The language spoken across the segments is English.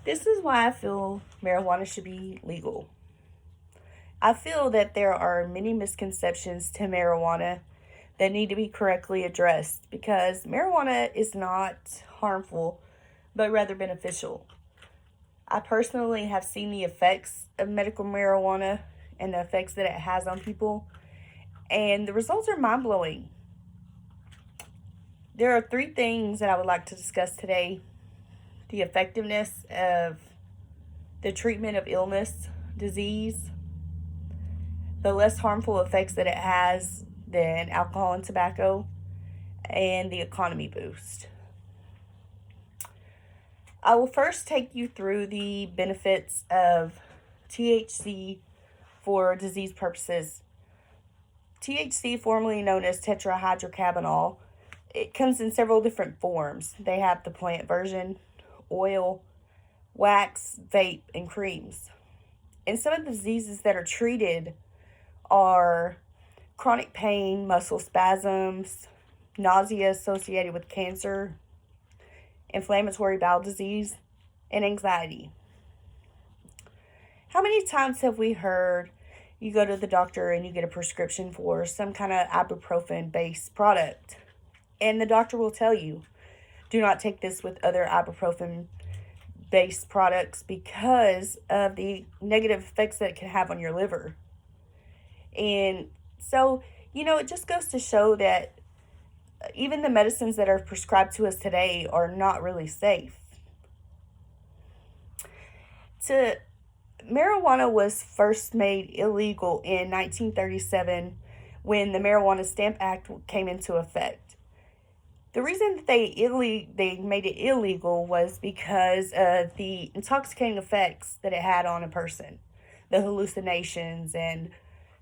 This is why I feel marijuana should be legal. I feel that there are many misconceptions to marijuana that need to be correctly addressed because marijuana is not harmful but rather beneficial. I personally have seen the effects of medical marijuana and the effects that it has on people, and the results are mind blowing. There are three things that I would like to discuss today: the effectiveness of the treatment of illness, disease, the less harmful effects that it has than alcohol and tobacco, and the economy boost. I will first take you through the benefits of THC for disease purposes. THC, formerly known as tetrahydrocannabinol, it comes in several different forms. They have the plant version, oil, wax, vape, and creams. And some of the diseases that are treated are chronic pain, muscle spasms, nausea associated with cancer, inflammatory bowel disease, and anxiety. How many times have we heard you go to the doctor and you get a prescription for some kind of ibuprofen based product, and the doctor will tell you, do not take this with other ibuprofen based products because of the negative effects that it can have on your liver. And so, it just goes to show that even the medicines that are prescribed to us today are not really safe. Marijuana was first made illegal in 1937 when the Marijuana Stamp Act came into effect. The reason that they made it illegal was because of the intoxicating effects that it had on a person, the hallucinations and,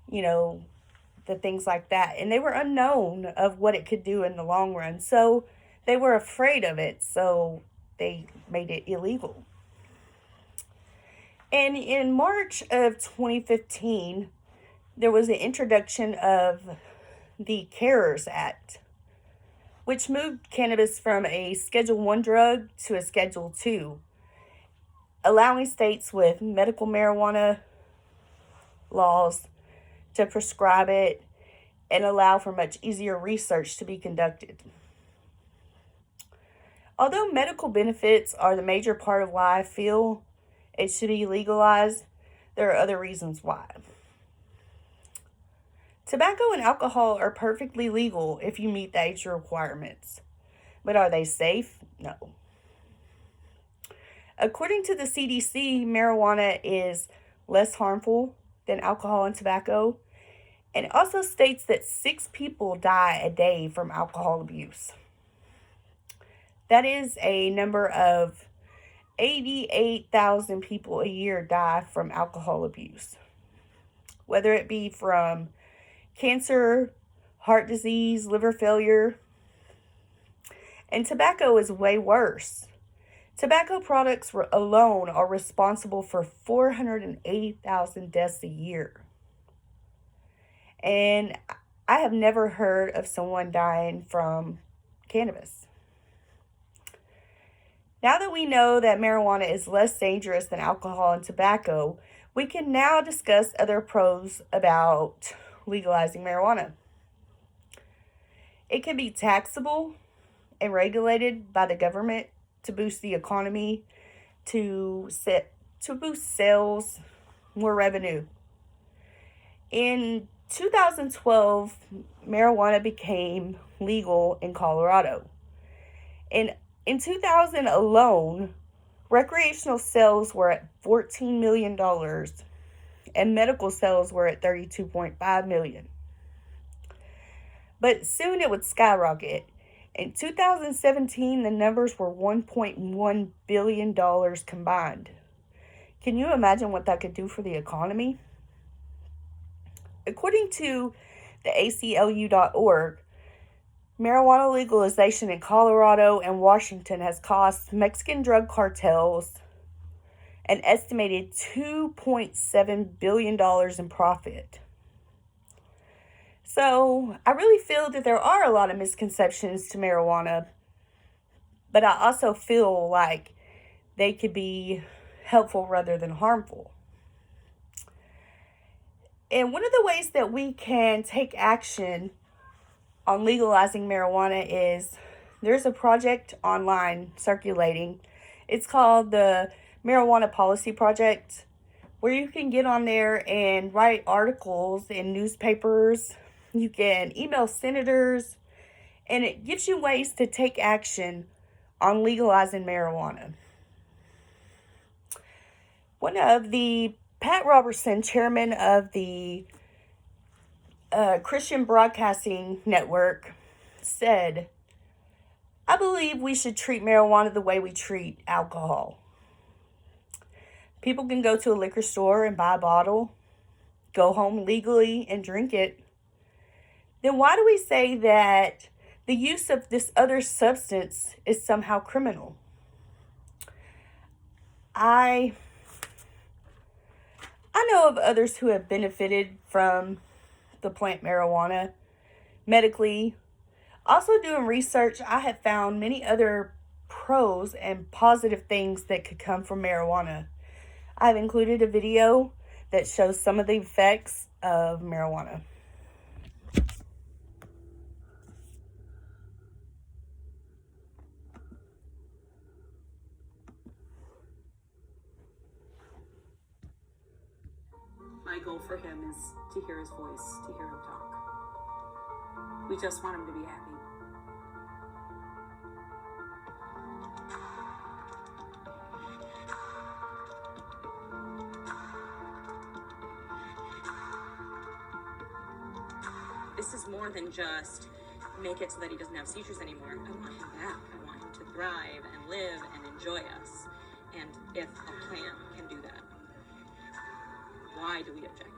the things like that. And they were unknown of what it could do in the long run. So they were afraid of it. So they made it illegal. And in March of 2015, there was the introduction of the CARES Act, which moved cannabis from a Schedule 1 drug to a Schedule 2, allowing states with medical marijuana laws to prescribe it and allow for much easier research to be conducted. Although medical benefits are the major part of why I feel it should be legalized, there are other reasons why. Tobacco and alcohol are perfectly legal if you meet the age requirements. But are they safe? No. According to the CDC, marijuana is less harmful than alcohol and tobacco. And it also states that 6 people die a day from alcohol abuse. That is a number of 88,000 people a year die from alcohol abuse. Whether it be from cancer, heart disease, liver failure. And tobacco is way worse. Tobacco products alone are responsible for 480,000 deaths a year. And I have never heard of someone dying from cannabis. Now that we know that marijuana is less dangerous than alcohol and tobacco, we can now discuss other pros about legalizing marijuana. It can be taxable and regulated by the government to boost the economy, to boost sales, more revenue. In 2012, marijuana became legal in Colorado. And in 2000 alone, recreational sales were at $14 million and medical sales were at $32.5 million. But soon it would skyrocket. In 2017, the numbers were $1.1 billion combined. Can you imagine what that could do for the economy? According to the ACLU.org, marijuana legalization in Colorado and Washington has cost Mexican drug cartels an estimated $2.7 billion in profit. So I really feel that there are a lot of misconceptions to marijuana, but I also feel like they could be helpful rather than harmful. And one of the ways that we can take action on legalizing marijuana is there's a project online circulating. It's called the Marijuana Policy Project, where you can get on there and write articles in newspapers. You can email senators, and it gives you ways to take action on legalizing marijuana. One of the Pat Robertson, chairman of the Christian Broadcasting Network, said, "I believe we should treat marijuana the way we treat alcohol. People can go to a liquor store and buy a bottle, go home legally and drink it. Then why do we say that the use of this other substance is somehow criminal?" I know of others who have benefited from the plant marijuana medically. Also, doing research, I have found many other pros and positive things that could come from marijuana. I've included a video that shows some of the effects of marijuana. My goal for him is to hear his voice, to hear him talk. We just want him to be happy. This is more than just make it so that he doesn't have seizures anymore. I want him back. I want him to thrive and live and enjoy us. And if a plant can do that, why do we object?